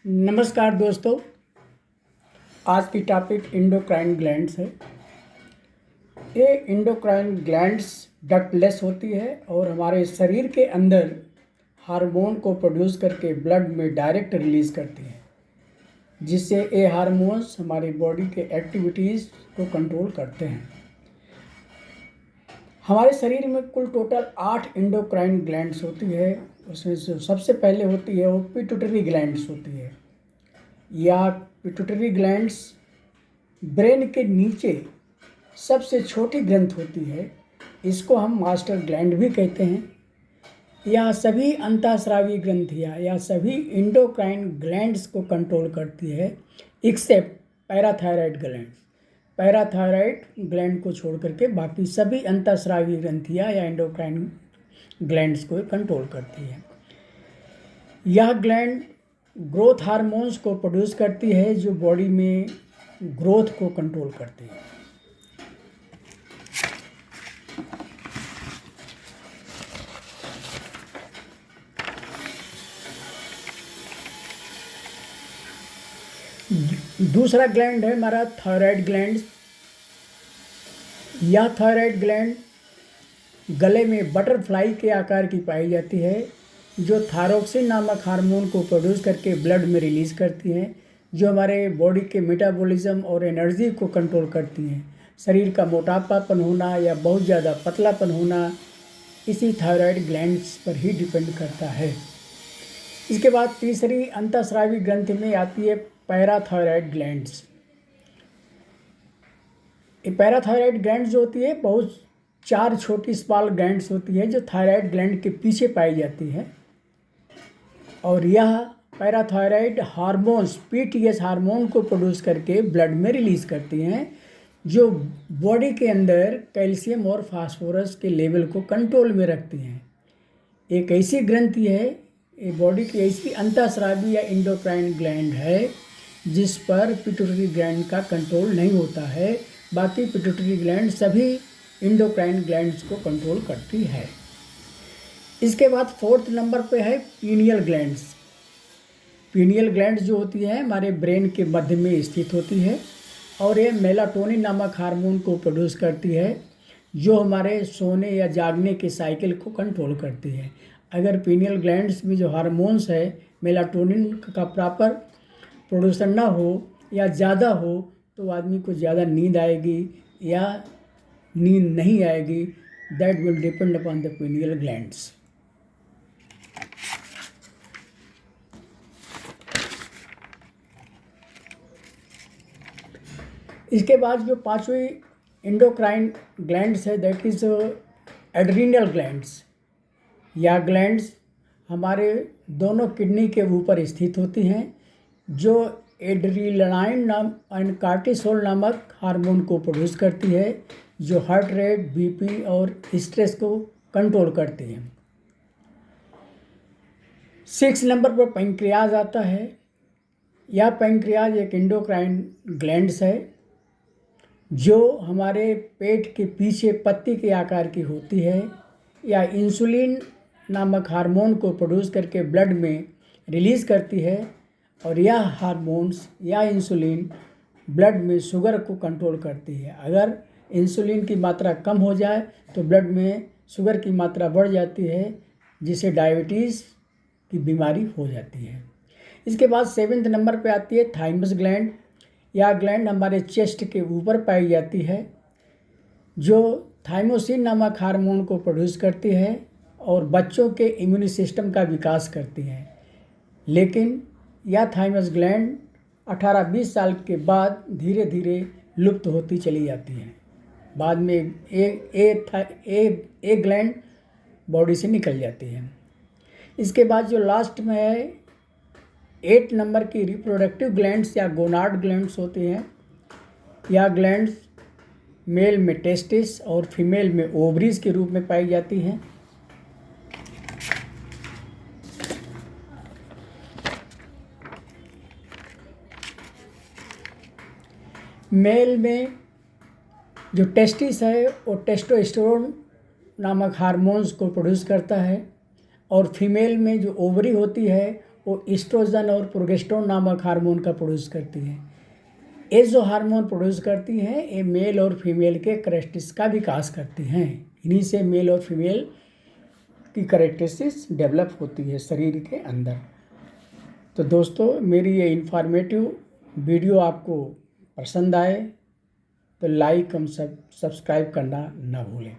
नमस्कार दोस्तों, आज की टॉपिक इंडोक्राइन ग्लैंड्स है। ये इंडोक्राइन ग्लैंड्स डक्टलेस होती है और हमारे शरीर के अंदर हार्मोन को प्रोड्यूस करके ब्लड में डायरेक्ट रिलीज़ करती है, जिससे ये हार्मोन्स हमारी बॉडी के एक्टिविटीज़ को कंट्रोल करते हैं। हमारे शरीर में कुल टोटल 8 इंडोक्राइन ग्लैंड्स होती है। उसमें जो सबसे पहले होती है वो पिट्यूटरी ग्लैंड्स होती है। या पिट्यूटरी ग्लैंड्स ब्रेन के नीचे सबसे छोटी ग्रंथ होती है। इसको हम मास्टर ग्लैंड भी कहते हैं। यह सभी अंतःस्रावी ग्रंथियाँ या सभी इंडोक्राइन ग्लैंड्स को कंट्रोल करती है, except parathyroid gland. Parathyroid gland को छोड़ करके बाकी सभी अंतःस्रावी ग्रंथियाँ या इंडोक्राइन ग्लैंड्स को कंट्रोल करती है। यह ग्लैंड ग्रोथ हार्मोन्स को प्रोड्यूस करती है, जो बॉडी में ग्रोथ को कंट्रोल करती है। दूसरा ग्लैंड है हमारा थायराइड ग्लैंड। यह थायराइड ग्लैंड गले में बटरफ्लाई के आकार की पाई जाती है, जो थायरोक्सिन नामक हार्मोन को प्रोड्यूस करके ब्लड में रिलीज़ करती है, जो हमारे बॉडी के मेटाबॉलिज्म और एनर्जी को कंट्रोल करती हैं। शरीर का मोटापापन होना या बहुत ज़्यादा पतलापन होना इसी थायराइड ग्लैंड्स पर ही डिपेंड करता है। इसके बाद तीसरी अंतःस्रावी ग्रंथि में आती है पैराथायराइड ग्लैंड्स। ये पैराथायराइड ग्लैंड्स जो होती है बहुत 4 छोटी स्मॉल ग्लैंड्स होती है, जो थायराइड ग्लैंड के पीछे पाई जाती है। और यह पैराथायराइड हार्मोन्स पीटीएस हार्मोन को प्रोड्यूस करके ब्लड में रिलीज़ करती हैं, जो बॉडी के अंदर कैल्शियम और फास्फोरस के लेवल को कंट्रोल में रखती हैं। एक ऐसी ग्रंथि है, ये बॉडी की ऐसी अंतःस्रावी या इंडोक्राइन ग्लैंड है जिस पर पिट्यूटरी ग्लैंड का कंट्रोल नहीं होता है। बाकी पिट्यूटरी ग्लैंड सभी इंडोक्राइन ग्लैंड्स को कंट्रोल करती है। इसके बाद 4th नंबर पे है पीनियल ग्लैंड्स। पीनियल ग्लैंड्स जो होती है हमारे ब्रेन के मध्य में स्थित होती है और ये मेलाटोनिन नामक हार्मोन को प्रोड्यूस करती है, जो हमारे सोने या जागने के साइकिल को कंट्रोल करती है। अगर पीनियल ग्लैंड्स में जो हार्मोन्स है मेलाटोनिन का प्रॉपर प्रोडक्शन ना हो या ज़्यादा हो तो आदमी को ज़्यादा नींद आएगी या नींद नहीं आएगी। That will depend upon the pineal glands. इसके बाद जो 5वीं इंडोक्राइन ग्लैंड्स है दैट इज़ एड्रीनल ग्लैंड्स। यह ग्लैंड्स हमारे दोनों किडनी के ऊपर स्थित होती हैं, जो एड्रेनालाइन नाम एंड कार्टिसोल नामक हार्मोन को प्रोड्यूस करती है, जो हार्ट रेट, बीपी और स्ट्रेस को कंट्रोल करती है। 6 नंबर पर पैंक्रियाज आता है। यह पैंक्रियाज एक इंडोक्राइन ग्लैंड्स है, जो हमारे पेट के पीछे पत्ती के आकार की होती है। या इंसुलिन नामक हार्मोन को प्रोड्यूस करके ब्लड में रिलीज़ करती है, और यह हार्मोन्स या इंसुलिन ब्लड में शुगर को कंट्रोल करती है। अगर इंसुलिन की मात्रा कम हो जाए तो ब्लड में शुगर की मात्रा बढ़ जाती है, जिससे डायबिटीज़ की बीमारी हो जाती है। इसके बाद 7th नंबर पे आती है थाइमस ग्लैंड। यह ग्लैंड हमारे चेस्ट के ऊपर पाई जाती है, जो थाइमोसिन नामक हार्मोन को प्रोड्यूस करती है और बच्चों के इम्यून सिस्टम का विकास करती है। लेकिन यह थाइमस ग्लैंड 18-20 साल के बाद धीरे धीरे लुप्त होती चली जाती है। बाद में एक ग्लैंड बॉडी से निकल जाती है। इसके बाद जो लास्ट में है 8 नंबर की रिप्रोडक्टिव ग्लैंड्स या गोनाड ग्लैंड्स होती हैं। यह ग्लैंड्स मेल में टेस्टिस और फीमेल में ओवरीज के रूप में पाई जाती हैं। मेल में जो टेस्टिस है वो टेस्टोस्टेरोन नामक हार्मोन्स को प्रोड्यूस करता है, और फीमेल में जो ओवरी होती है वो ईस्ट्रोजन और प्रोजेस्टेरोन नामक हार्मोन का प्रोड्यूस करती है। ये जो हार्मोन प्रोड्यूस करती हैं ये मेल और फीमेल के कैरेक्टरिस्टिक्स का विकास करती हैं। इन्हीं से मेल और फीमेल की कैरेक्टरिस्टिक्स डेवलप होती है शरीर के अंदर। तो दोस्तों मेरी ये इन्फॉर्मेटिव वीडियो आपको पसंद आए तो लाइक और सब्सक्राइब करना ना भूलें।